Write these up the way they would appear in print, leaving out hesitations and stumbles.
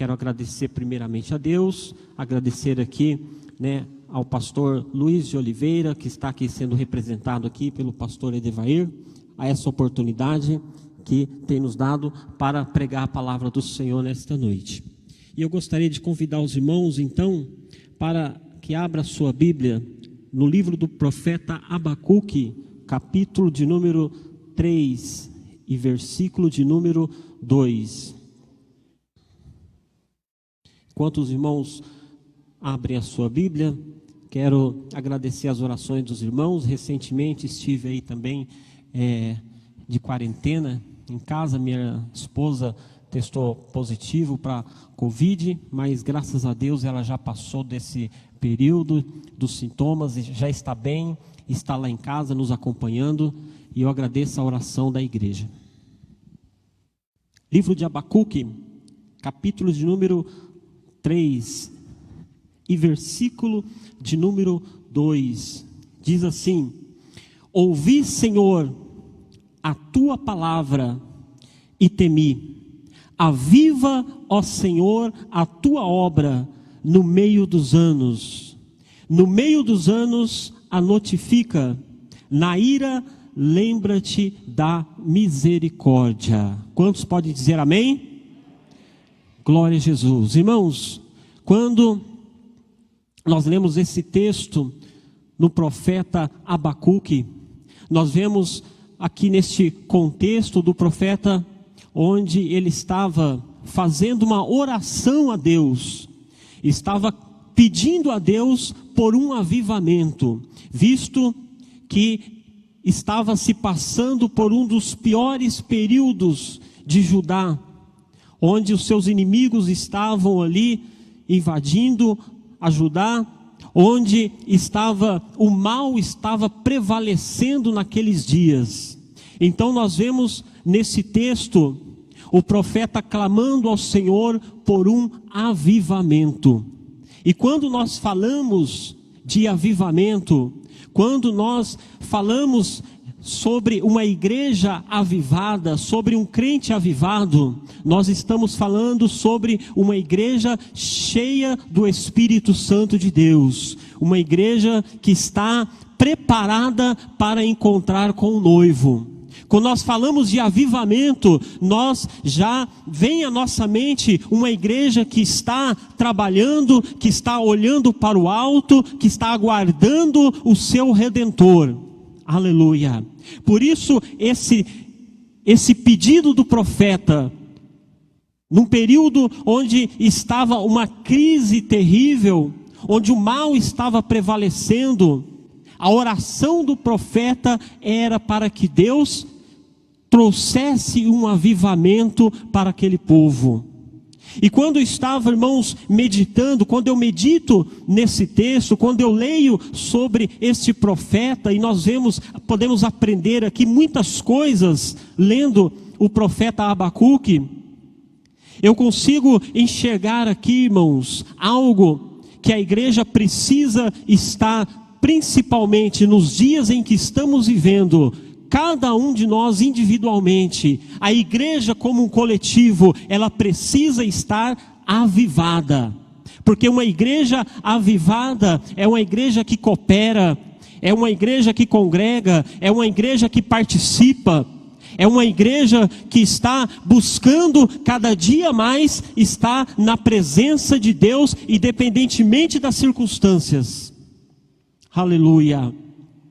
Quero agradecer primeiramente a Deus, agradecer aqui, ao pastor Luiz de Oliveira, que está aqui sendo representado aqui pelo pastor Edevair, a essa oportunidade que tem nos dado para pregar a palavra do Senhor nesta noite. E eu gostaria de convidar os irmãos, então, para que abra a sua Bíblia no livro do profeta Abacuque, capítulo de número 3 e versículo de número 2. Enquanto os irmãos abrem a sua Bíblia, quero agradecer as orações dos irmãos. Recentemente estive aí também de quarentena em casa. Minha esposa testou positivo para Covid, mas graças a Deus ela já passou desse período dos sintomas e já está bem, está lá em casa nos acompanhando, e eu agradeço a oração da igreja. Livro de Abacuque, capítulo de número 3 e versículo de número 2, diz assim: ouvi, Senhor, a tua palavra e temi. Aviva, ó Senhor, a tua obra no meio dos anos. No meio dos anos a notifica. Na ira, lembra-te da misericórdia. Quantos podem dizer amém? Glória a Jesus. Irmãos, quando nós lemos esse texto no profeta Abacuque, nós vemos aqui neste contexto do profeta, onde ele estava fazendo uma oração a Deus, estava pedindo a Deus por um avivamento, visto que estava se passando por um dos piores períodos de Judá, onde os seus inimigos estavam ali invadindo a Judá, onde o mal estava prevalecendo naqueles dias. Então nós vemos nesse texto o profeta clamando ao Senhor por um avivamento. E quando nós falamos de avivamento, quando nós falamos sobre uma igreja avivada, sobre um crente avivado, nós estamos falando sobre uma igreja cheia do Espírito Santo de Deus, uma igreja que está preparada para encontrar com o noivo. Quando nós falamos de avivamento, nós já vem à nossa mente uma igreja que está trabalhando, que está olhando para o alto, que está aguardando o seu Redentor. Aleluia. Por isso, esse pedido do profeta, num período onde estava uma crise terrível, onde o mal estava prevalecendo, a oração do profeta era para que Deus trouxesse um avivamento para aquele povo. E quando eu estava, irmãos, meditando, quando eu medito nesse texto, quando eu leio sobre este profeta, e nós podemos aprender aqui muitas coisas lendo o profeta Abacuque, eu consigo enxergar aqui, irmãos, algo que a igreja precisa estar, principalmente nos dias em que estamos vivendo, cada um de nós individualmente, a igreja como um coletivo, ela precisa estar avivada. Porque uma igreja avivada é uma igreja que coopera, é uma igreja que congrega, é uma igreja que participa, é uma igreja que está buscando cada dia mais estar na presença de Deus, independentemente das circunstâncias. Aleluia.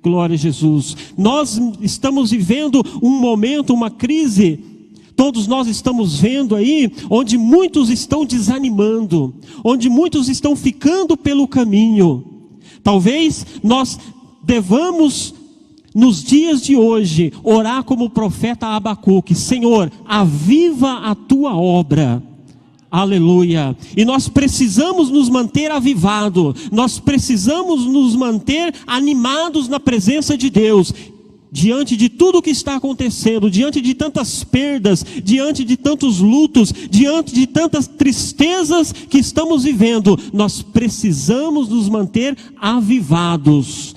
Glória a Jesus. Nós estamos vivendo um momento, uma crise, todos nós estamos vendo aí, onde muitos estão desanimando, onde muitos estão ficando pelo caminho. Talvez nós devamos, nos dias de hoje, orar como o profeta Abacuque: Senhor, aviva a tua obra. Aleluia. E nós precisamos nos manter avivados, nós precisamos nos manter animados na presença de Deus, diante de tudo o que está acontecendo, diante de tantas perdas, diante de tantos lutos, diante de tantas tristezas que estamos vivendo. Nós precisamos nos manter avivados.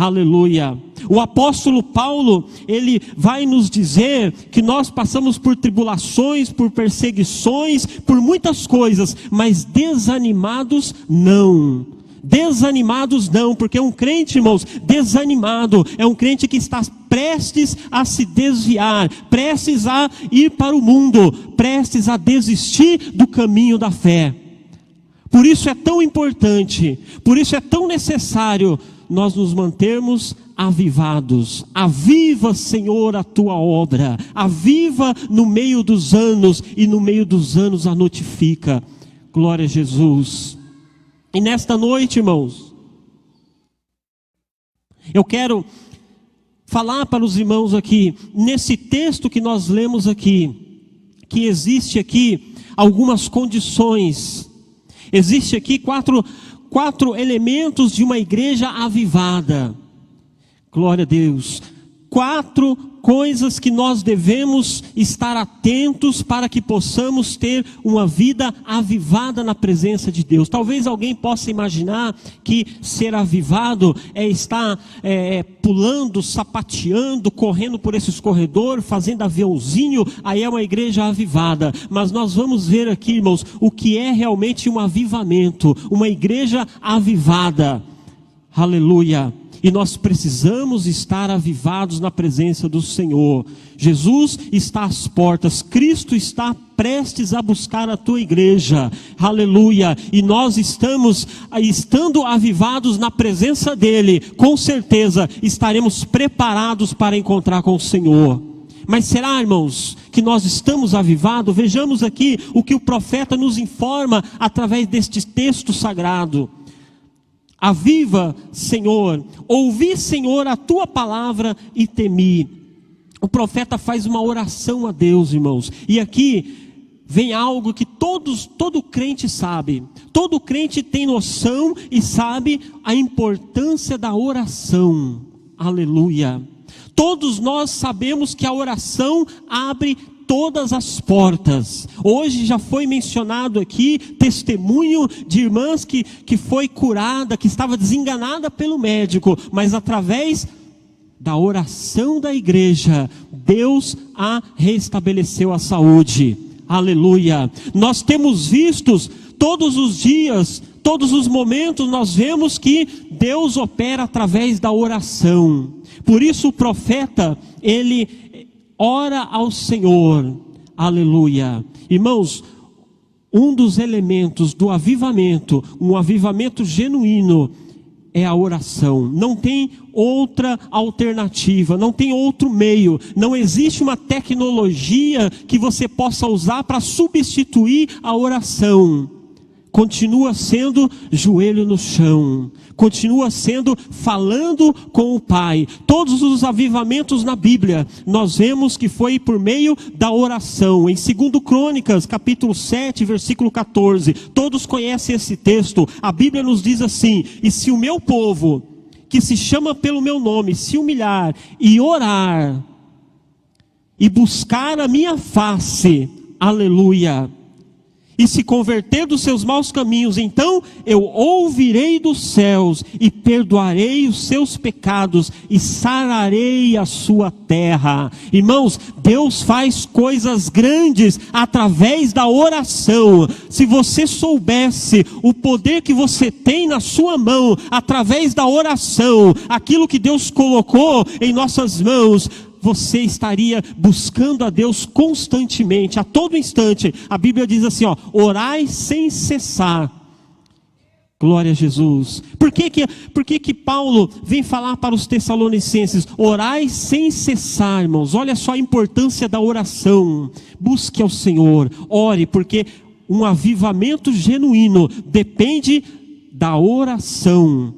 Aleluia. O apóstolo Paulo, ele vai nos dizer que nós passamos por tribulações, por perseguições, por muitas coisas, mas desanimados não. Desanimados não, porque um crente, irmãos, desanimado é um crente que está prestes a se desviar, prestes a ir para o mundo, prestes a desistir do caminho da fé. Por isso é tão importante, por isso é tão necessário nós nos mantermos avivados. Aviva, Senhor, a tua obra, aviva no meio dos anos, e no meio dos anos a notifica. Glória a Jesus. E nesta noite, irmãos, eu quero falar para os irmãos aqui, nesse texto que nós lemos aqui, que existe aqui algumas condições, existe aqui quatro elementos de uma igreja avivada. Glória a Deus. 4 coisas que nós devemos estar atentos para que possamos ter uma vida avivada na presença de Deus. Talvez alguém possa imaginar que ser avivado é estar pulando, sapateando, correndo por esses corredores, fazendo aviãozinho, aí é uma igreja avivada. Mas nós vamos ver aqui, irmãos, o que é realmente um avivamento, uma igreja avivada. Aleluia. E nós precisamos estar avivados na presença do Senhor. Jesus está às portas, Cristo está prestes a buscar a tua igreja. Aleluia. E nós estando avivados na presença dEle, com certeza estaremos preparados para encontrar com o Senhor. Mas será, irmãos, que nós estamos avivados? Vejamos aqui o que o profeta nos informa através deste texto sagrado. Aviva, Senhor, ouvi, Senhor, a tua palavra e temi. O profeta faz uma oração a Deus, irmãos. E aqui vem algo que todo crente sabe. Todo crente tem noção e sabe a importância da oração. Aleluia. Todos nós sabemos que a oração abre todas as portas. Hoje já foi mencionado aqui testemunho de irmãs que foi curada, que estava desenganada pelo médico, mas através da oração da igreja, Deus a restabeleceu a saúde. Aleluia. Nós temos vistos todos os dias, todos os momentos, nós vemos que Deus opera através da oração. Por isso o profeta, ele ora ao Senhor. Aleluia. Irmãos, um dos elementos do avivamento, um avivamento genuíno, é a oração. Não tem outra alternativa, não tem outro meio. Não existe uma tecnologia que você possa usar para substituir a oração. Continua sendo joelho no chão, continua sendo falando com o Pai. Todos os avivamentos na Bíblia, nós vemos que foi por meio da oração. Em 2 Crônicas, capítulo 7, versículo 14, todos conhecem esse texto. A Bíblia nos diz assim: e se o meu povo, que se chama pelo meu nome, se humilhar e orar, e buscar a minha face, aleluia, e se converter dos seus maus caminhos, então eu ouvirei dos céus e perdoarei os seus pecados e sararei a sua terra. Irmãos, Deus faz coisas grandes através da oração. Se você soubesse o poder que você tem na sua mão através da oração, aquilo que Deus colocou em nossas mãos, você estaria buscando a Deus constantemente, a todo instante. A Bíblia diz assim, orai sem cessar. Glória a Jesus. Por que Paulo vem falar para os Tessalonicenses? Orai sem cessar, irmãos. Olha só a importância da oração. Busque ao Senhor, ore, porque um avivamento genuíno depende da oração.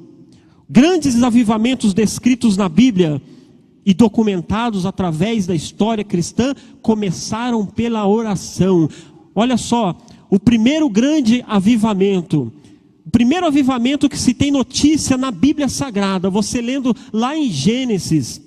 Grandes avivamentos descritos na Bíblia e documentados através da história cristã, começaram pela oração. Olha só, o primeiro grande avivamento, o primeiro avivamento que se tem notícia na Bíblia Sagrada, você lendo lá em Gênesis,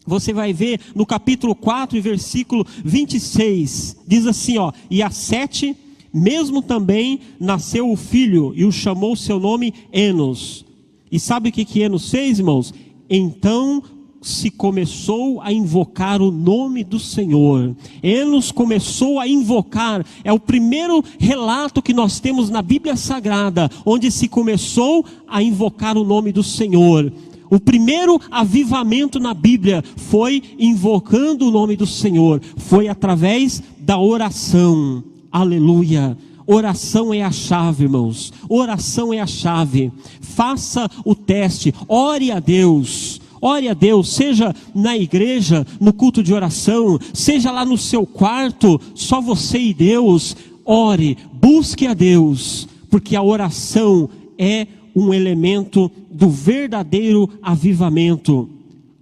você vai ver no capítulo 4 e versículo 26, diz assim, e a Sete, mesmo também, nasceu o filho, e o chamou seu nome Enos. E sabe o que Enos fez, irmãos? então se começou a invocar o nome do Senhor. Enos começou a invocar. É o primeiro relato que nós temos na Bíblia Sagrada, onde se começou a invocar o nome do Senhor. O primeiro avivamento na Bíblia foi invocando o nome do Senhor. Foi através da oração. Aleluia. Oração é a chave, irmãos. Oração é a chave. Faça o teste. Ore a Deus. Ore a Deus, seja na igreja, no culto de oração, seja lá no seu quarto, só você e Deus. Ore, busque a Deus, porque a oração é um elemento do verdadeiro avivamento.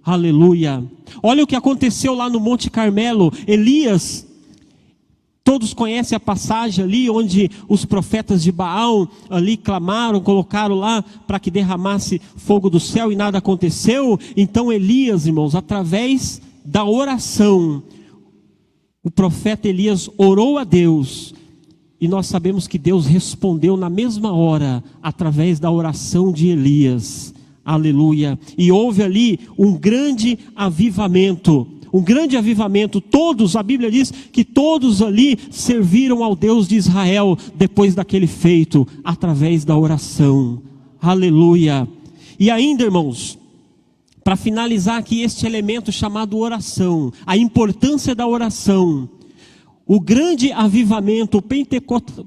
Aleluia. Olha o que aconteceu lá no Monte Carmelo. Elias, todos conhecem a passagem ali, onde os profetas de Baal ali clamaram, colocaram lá para que derramasse fogo do céu e nada aconteceu. Então Elias, irmãos, através da oração, o profeta Elias orou a Deus, e nós sabemos que Deus respondeu na mesma hora, através da oração de Elias. Aleluia. E houve ali um grande avivamento. Um grande avivamento. Todos, a Bíblia diz que todos ali serviram ao Deus de Israel, depois daquele feito, através da oração. Aleluia. E ainda, irmãos, para finalizar aqui este elemento chamado oração, a importância da oração, o grande avivamento, o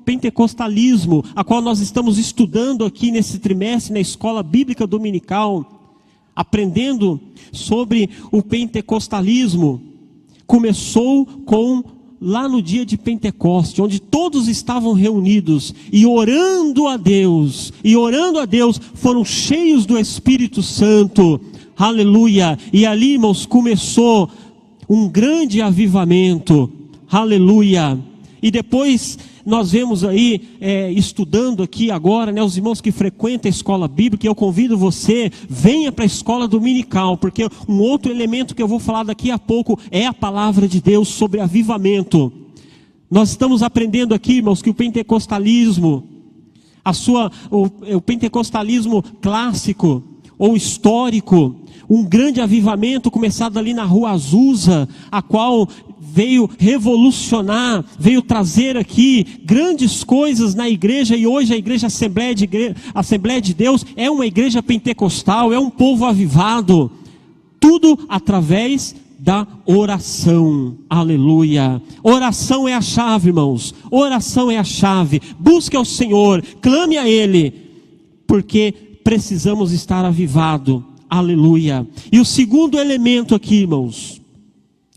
pentecostalismo, a qual nós estamos estudando aqui nesse trimestre na escola bíblica dominical, aprendendo sobre o pentecostalismo, começou lá no dia de Pentecoste, onde todos estavam reunidos e orando a Deus, foram cheios do Espírito Santo. Aleluia. E ali, irmãos, começou um grande avivamento. Aleluia. E depois nós vemos aí, estudando aqui agora, né, os irmãos que frequentam a escola bíblica, eu convido você, venha para a escola dominical, porque um outro elemento que eu vou falar daqui a pouco é a palavra de Deus sobre avivamento. Nós estamos aprendendo aqui, irmãos, que o pentecostalismo, o pentecostalismo clássico ou histórico, um grande avivamento começado ali na Rua Azusa, a qual veio revolucionar, veio trazer aqui grandes coisas na igreja, e hoje a igreja Assembleia de Deus é uma igreja pentecostal, é um povo avivado, tudo através da oração. Aleluia. Oração é a chave, irmãos, oração é a chave. Busque ao Senhor, clame a Ele, porque precisamos estar avivados. Aleluia. E o segundo elemento aqui, irmãos,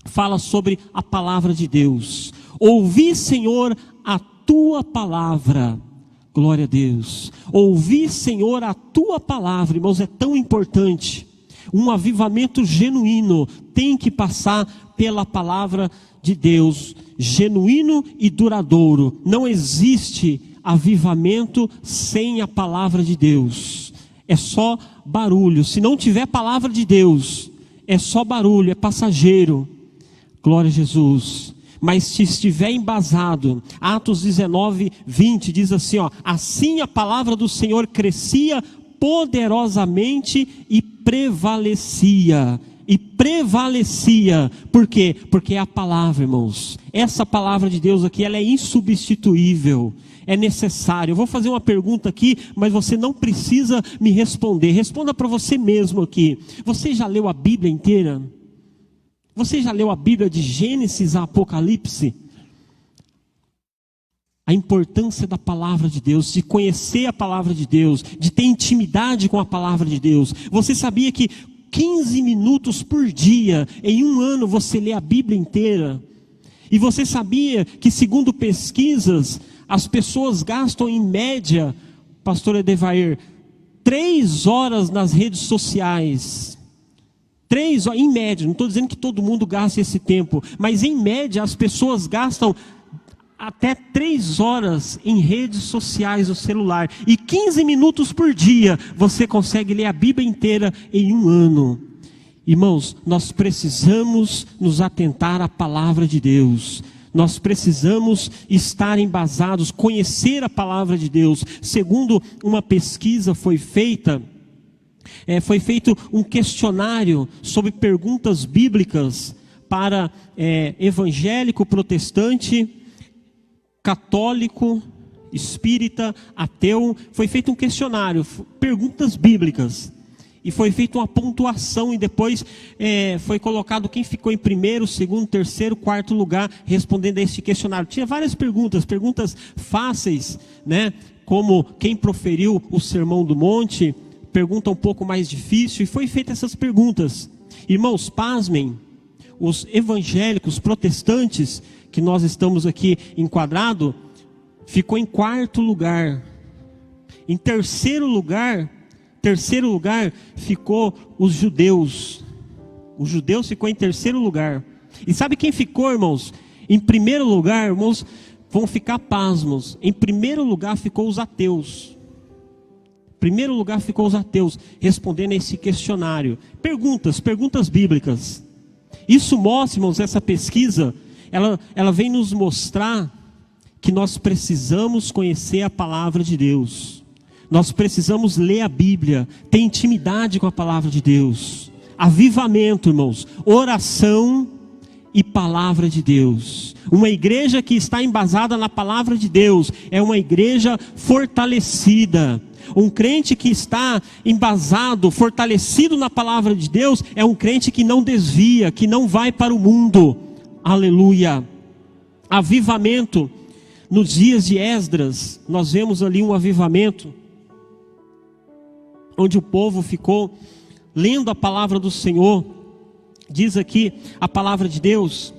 fala sobre a palavra de Deus. Ouvi, Senhor, a tua palavra. Glória a Deus. Ouvi, Senhor, a tua palavra. Irmãos, é tão importante. Um avivamento genuíno tem que passar pela palavra de Deus. Genuíno e duradouro. Não existe avivamento sem a palavra de Deus. É só barulho. Se não tiver palavra de Deus, é só barulho, é passageiro. Glória a Jesus. Mas se estiver embasado, Atos 19, 20 diz assim, assim a palavra do Senhor crescia poderosamente e prevalecia. Por quê? Porque é a palavra, irmãos. Essa palavra de Deus aqui, ela é insubstituível. É necessário. Eu vou fazer uma pergunta aqui, mas você não precisa me responder. Responda para você mesmo aqui. Você já leu a Bíblia inteira? Você já leu a Bíblia de Gênesis a Apocalipse? A importância da palavra de Deus, de conhecer a palavra de Deus, de ter intimidade com a palavra de Deus. Você sabia que 15 minutos por dia, em um ano, você lê a Bíblia inteira? E você sabia que, segundo pesquisas, as pessoas gastam em média, pastor Edevair, 3 horas nas redes sociais. 3 horas, em média, não estou dizendo que todo mundo gasta esse tempo, mas em média as pessoas gastam até 3 horas em redes sociais no celular. E 15 minutos por dia você consegue ler a Bíblia inteira em um ano. Irmãos, nós precisamos nos atentar à palavra de Deus. Nós precisamos estar embasados, conhecer a palavra de Deus. Segundo uma pesquisa foi feita, Foi feito um questionário sobre perguntas bíblicas para evangélico, protestante, católico, espírita, ateu. Foi feito um questionário, perguntas bíblicas. E foi feita uma pontuação e depois foi colocado quem ficou em primeiro, segundo, terceiro, quarto lugar respondendo a este questionário. Tinha várias perguntas fáceis, né? Como quem proferiu o Sermão do Monte, pergunta um pouco mais difícil, e foi feita essas perguntas. Irmãos, pasmem, os evangélicos, protestantes, que nós estamos aqui enquadrado, ficou em quarto lugar. Em terceiro lugar ficou os judeus. Os judeus ficou em terceiro lugar. E sabe quem ficou, irmãos? Em primeiro lugar, irmãos, vão ficar pasmos. Em primeiro lugar ficou os ateus. Em primeiro lugar ficou os ateus, respondendo a esse questionário. Perguntas bíblicas. Isso mostra, irmãos, essa pesquisa, ela vem nos mostrar que nós precisamos conhecer a palavra de Deus. Nós precisamos ler a Bíblia, ter intimidade com a palavra de Deus. Avivamento, irmãos, oração e palavra de Deus. Uma igreja que está embasada na palavra de Deus é uma igreja fortalecida. Um crente que está embasado, fortalecido na palavra de Deus, é um crente que não desvia, que não vai para o mundo. Aleluia. Avivamento. Nos dias de Esdras, nós vemos ali um avivamento, onde o povo ficou lendo a palavra do Senhor. Diz aqui a palavra de Deus,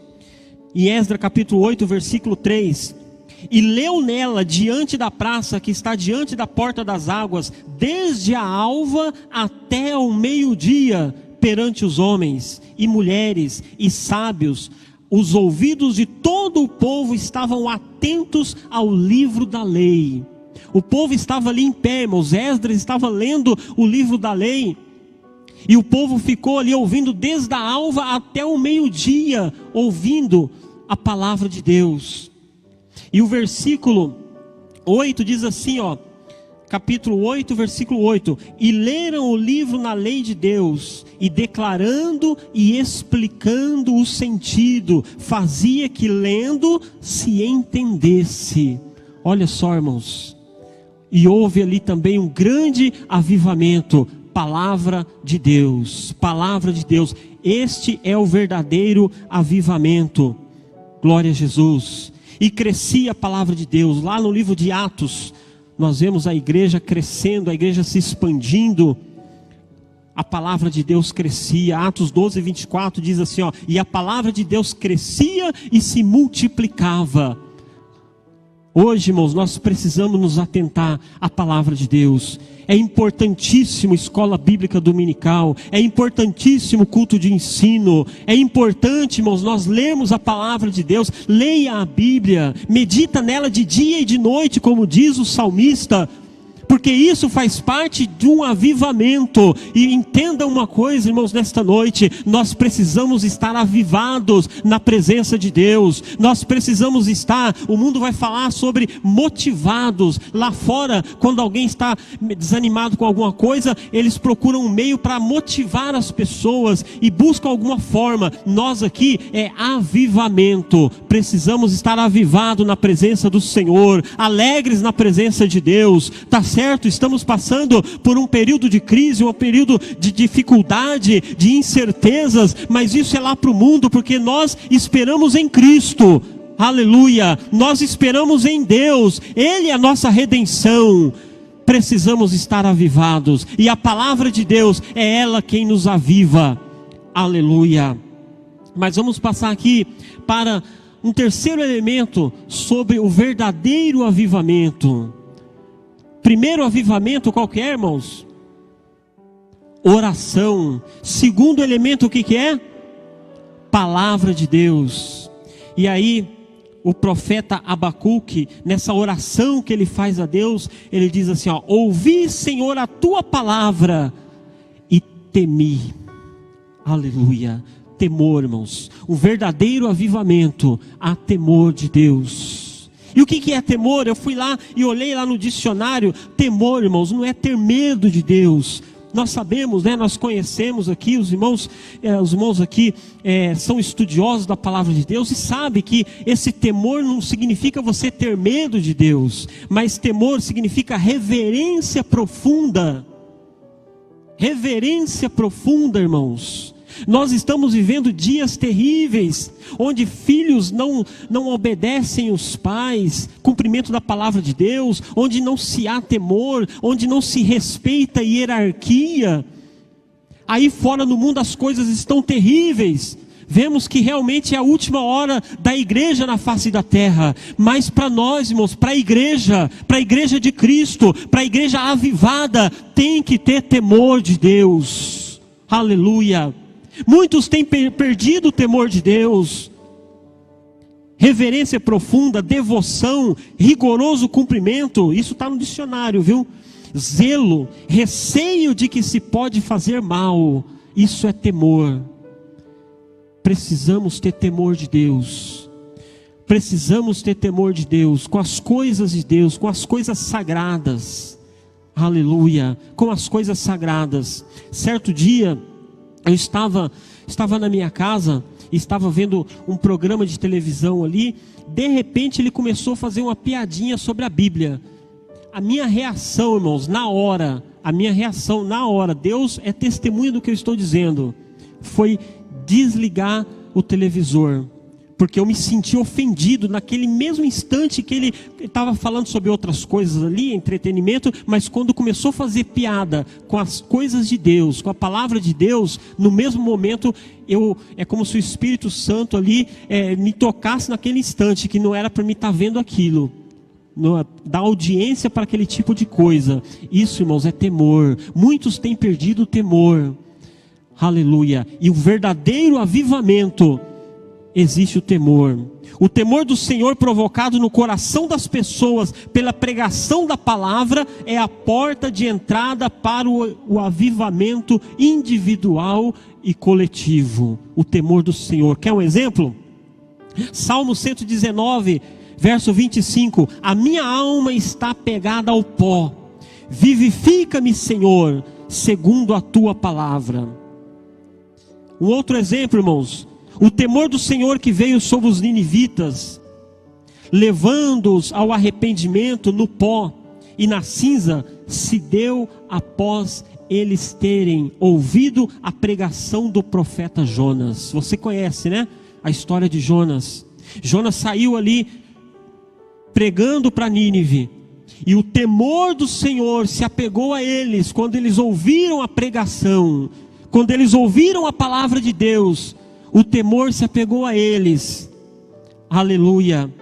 em Esdras capítulo 8, versículo 3. E leu nela diante da praça que está diante da porta das águas, desde a alva até o meio-dia, perante os homens e mulheres e sábios. Os ouvidos de todo o povo estavam atentos ao livro da lei. O povo estava ali em pé, irmãos. Esdras estava lendo o livro da lei. E o povo ficou ali ouvindo desde a alva até o meio-dia, ouvindo a palavra de Deus. E o versículo 8 diz assim, capítulo 8, versículo 8. E leram o livro na lei de Deus, e declarando e explicando o sentido, fazia que lendo se entendesse. Olha só, irmãos. E houve ali também um grande avivamento. Palavra de Deus, palavra de Deus. Este é o verdadeiro avivamento. Glória a Jesus. E crescia a palavra de Deus. Lá no livro de Atos, nós vemos a igreja crescendo, a igreja se expandindo. A palavra de Deus crescia. Atos 12, 24 diz assim, e a palavra de Deus crescia e se multiplicava. Hoje, irmãos, nós precisamos nos atentar à palavra de Deus. É importantíssimo escola bíblica dominical, é importantíssimo culto de ensino, é importante, irmãos, nós lermos a palavra de Deus. Leia a Bíblia, medita nela de dia e de noite, como diz o salmista, porque isso faz parte de um avivamento. E entenda uma coisa, irmãos, nesta noite, nós precisamos estar avivados na presença de Deus. Nós precisamos estar, o mundo vai falar sobre motivados. Lá fora, quando alguém está desanimado com alguma coisa, eles procuram um meio para motivar as pessoas e buscam alguma forma. Nós aqui é avivamento. Precisamos estar avivados na presença do Senhor, alegres na presença de Deus. Está certo, estamos passando por um período de crise, um período de dificuldade, de incertezas, mas isso é lá para o mundo, porque nós esperamos em Cristo. Aleluia, nós esperamos em Deus, Ele é a nossa redenção. Precisamos estar avivados, e a palavra de Deus é ela quem nos aviva. Aleluia. Mas vamos passar aqui para um terceiro elemento sobre o verdadeiro avivamento. Primeiro avivamento, qual que é, irmãos? Oração. Segundo elemento, o que que é? Palavra de Deus. E aí, o profeta Abacuque, nessa oração que ele faz a Deus, ele diz assim, ouvi, Senhor, a tua palavra e temi. Aleluia. Temor, irmãos. O verdadeiro avivamento, há temor de Deus. E o que é temor? Eu fui lá e olhei lá no dicionário. Temor, irmãos, não é ter medo de Deus. Nós sabemos, né, nós conhecemos aqui, os irmãos aqui são estudiosos da palavra de Deus e sabem que esse temor não significa você ter medo de Deus, mas temor significa reverência profunda. Reverência profunda, irmãos. Nós estamos vivendo dias terríveis, onde filhos não obedecem os pais, cumprimento da palavra de Deus, onde não se há temor, onde não se respeita a hierarquia. Aí fora no mundo as coisas estão terríveis. Vemos que realmente é a última hora da igreja na face da terra. Mas para nós, irmãos, para a igreja de Cristo, para a igreja avivada, tem que ter temor de Deus. Aleluia. Muitos têm perdido o temor de Deus. Reverência profunda, devoção, rigoroso cumprimento. Isso está no dicionário, viu? Zelo, receio de que se pode fazer mal. Isso é temor. Precisamos ter temor de Deus. Precisamos ter temor de Deus, com as coisas de Deus, com as coisas sagradas. Aleluia, com as coisas sagradas. Certo dia, eu estava na minha casa, estava vendo um programa de televisão ali. De repente ele começou a fazer uma piadinha sobre a Bíblia. A minha reação, irmãos, na hora, Deus é testemunha do que eu estou dizendo, foi desligar o televisor, porque eu me senti ofendido naquele mesmo instante que ele estava falando sobre outras coisas ali, entretenimento, mas quando começou a fazer piada com as coisas de Deus, com a palavra de Deus, no mesmo momento, é como se o Espírito Santo ali me tocasse naquele instante, que não era para mim estar vendo aquilo, dar audiência para aquele tipo de coisa. Isso, irmãos, é temor. Muitos têm perdido o temor. Aleluia. E o verdadeiro avivamento, existe o temor. O temor do Senhor provocado no coração das pessoas pela pregação da palavra é a porta de entrada para o avivamento individual e coletivo. O temor do Senhor. Quer um exemplo? Salmo 119, verso 25. A minha alma está pegada ao pó. Vivifica-me, Senhor, segundo a tua palavra. Um outro exemplo, irmãos, o temor do Senhor que veio sobre os ninivitas, levando-os ao arrependimento no pó e na cinza, se deu após eles terem ouvido a pregação do profeta Jonas. Você conhece, né? A história de Jonas. Jonas saiu ali pregando para Nínive, e o temor do Senhor se apegou a eles quando eles ouviram a pregação. Quando eles ouviram a palavra de Deus, o temor se apegou a eles. Aleluia.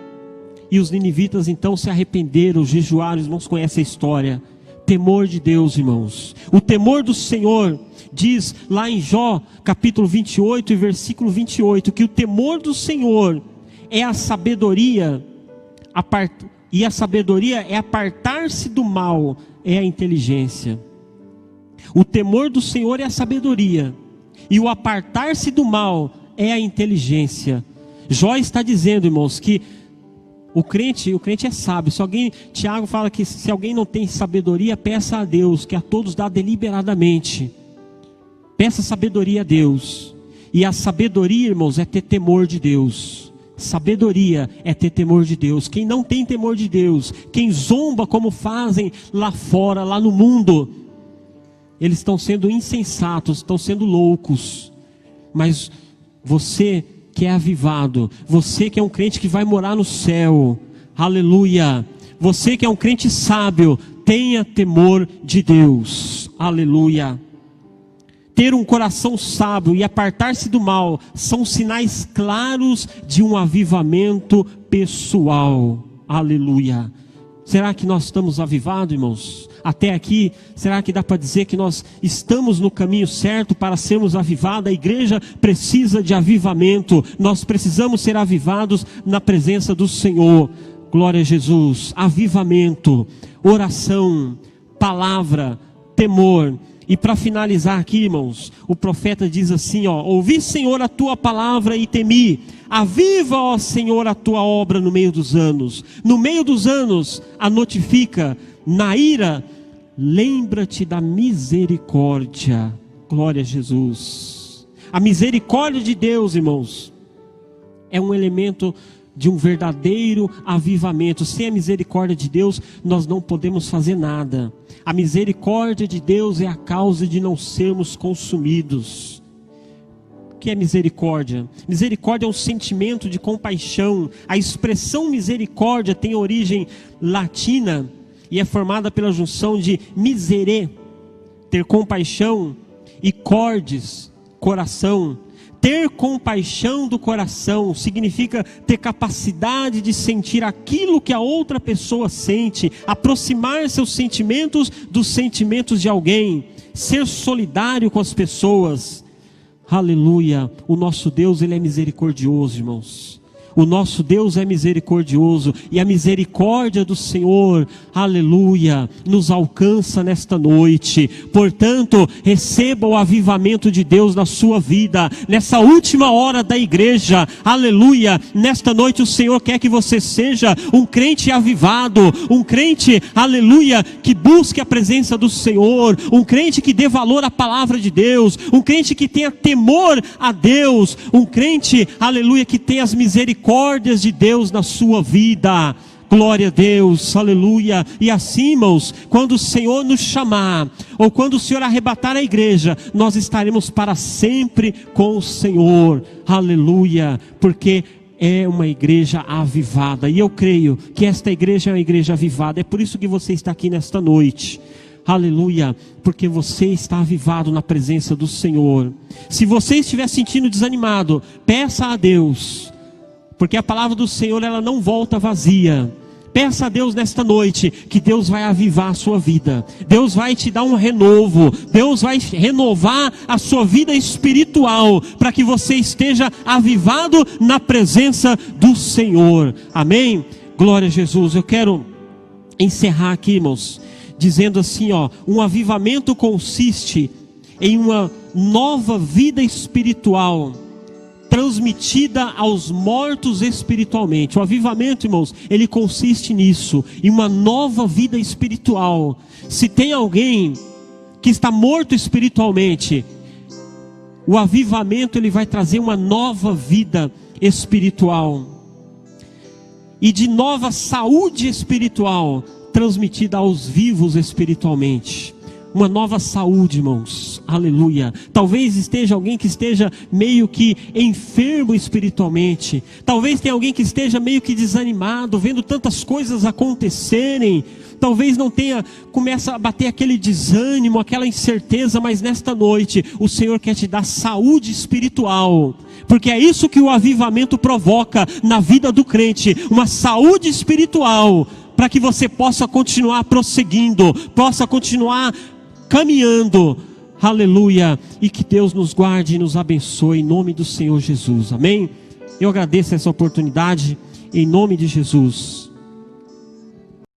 E os ninivitas então se arrependeram, jejuaram. Os irmãos conhecem a história. Temor de Deus, irmãos. O temor do Senhor, diz lá em Jó, capítulo 28 e versículo 28, que o temor do Senhor é a sabedoria, e a sabedoria é apartar-se do mal, é a inteligência. O temor do Senhor é a sabedoria, e o apartar-se do mal é a inteligência. Jó está dizendo, irmãos, que o crente é sábio. Tiago fala que se alguém não tem sabedoria, peça a Deus, que a todos dá deliberadamente. Peça sabedoria a Deus. E a sabedoria, irmãos, é ter temor de Deus. Sabedoria é ter temor de Deus. Quem não tem temor de Deus, quem zomba como fazem lá fora, lá no mundo, eles estão sendo insensatos, estão sendo loucos. Mas você que é avivado, você que é um crente que vai morar no céu, aleluia, você que é um crente sábio, tenha temor de Deus, aleluia. Ter um coração sábio e apartar-se do mal são sinais claros de um avivamento pessoal, aleluia. Será que nós estamos avivados, irmãos? Até aqui, será que dá para dizer que nós estamos no caminho certo para sermos avivados? A igreja precisa de avivamento. Nós precisamos ser avivados na presença do Senhor. Glória a Jesus. Avivamento, oração, palavra, temor. E para finalizar aqui, irmãos, o profeta diz assim, ouvi, Senhor, a tua palavra e temi. Aviva, ó Senhor, a tua obra no meio dos anos. No meio dos anos, a notifica. Na ira, lembra-te da misericórdia. Glória a Jesus. A misericórdia de Deus, irmãos, é um elemento de um verdadeiro avivamento. Sem a misericórdia de Deus, nós não podemos fazer nada. A misericórdia de Deus é a causa de não sermos consumidos. O que é misericórdia? Misericórdia é um sentimento de compaixão. A expressão misericórdia tem origem latina e é formada pela junção de miserere, ter compaixão, e cordes, coração. Ter compaixão do coração significa ter capacidade de sentir aquilo que a outra pessoa sente, aproximar seus sentimentos dos sentimentos de alguém, ser solidário com as pessoas. Aleluia! O nosso Deus, Ele é misericordioso, irmãos. O nosso Deus é misericordioso, e a misericórdia do Senhor, aleluia, nos alcança nesta noite. Portanto, receba o avivamento de Deus na sua vida, nessa última hora da igreja, aleluia. Nesta noite o Senhor quer que você seja um crente avivado, um crente, aleluia, que busque a presença do Senhor, um crente que dê valor à palavra de Deus, um crente que tenha temor a Deus, um crente, aleluia, que tenha as misericórdias de Deus na sua vida. Glória a Deus, aleluia. E assim, irmãos, quando o Senhor nos chamar, ou quando o Senhor arrebatar a igreja, nós estaremos para sempre com o Senhor, aleluia, porque é uma igreja avivada, e eu creio que esta igreja é uma igreja avivada. É por isso que você está aqui nesta noite, aleluia, porque você está avivado na presença do Senhor. Se você estiver sentindo desanimado, peça a Deus, porque a palavra do Senhor, ela não volta vazia. Peça a Deus nesta noite, que Deus vai avivar a sua vida. Deus vai te dar um renovo. Deus vai renovar a sua vida espiritual, para que você esteja avivado na presença do Senhor. Amém? Glória a Jesus. Eu quero encerrar aqui, irmãos, dizendo assim, um avivamento consiste em uma nova vida espiritual, transmitida aos mortos espiritualmente. O avivamento, irmãos, ele consiste nisso, em uma nova vida espiritual. Se tem alguém que está morto espiritualmente, o avivamento, ele vai trazer uma nova vida espiritual, e de nova saúde espiritual, transmitida aos vivos espiritualmente. Uma nova saúde, irmãos, aleluia. Talvez esteja alguém que esteja meio que enfermo espiritualmente. Talvez tenha alguém que esteja meio que desanimado, vendo tantas coisas acontecerem. Talvez não tenha, começa a bater aquele desânimo, aquela incerteza, mas nesta noite o Senhor quer te dar saúde espiritual, porque é isso que o avivamento provoca na vida do crente, uma saúde espiritual, para que você possa continuar prosseguindo, possa continuar caminhando, aleluia, e que Deus nos guarde e nos abençoe em nome do Senhor Jesus, amém? Eu agradeço essa oportunidade, em nome de Jesus.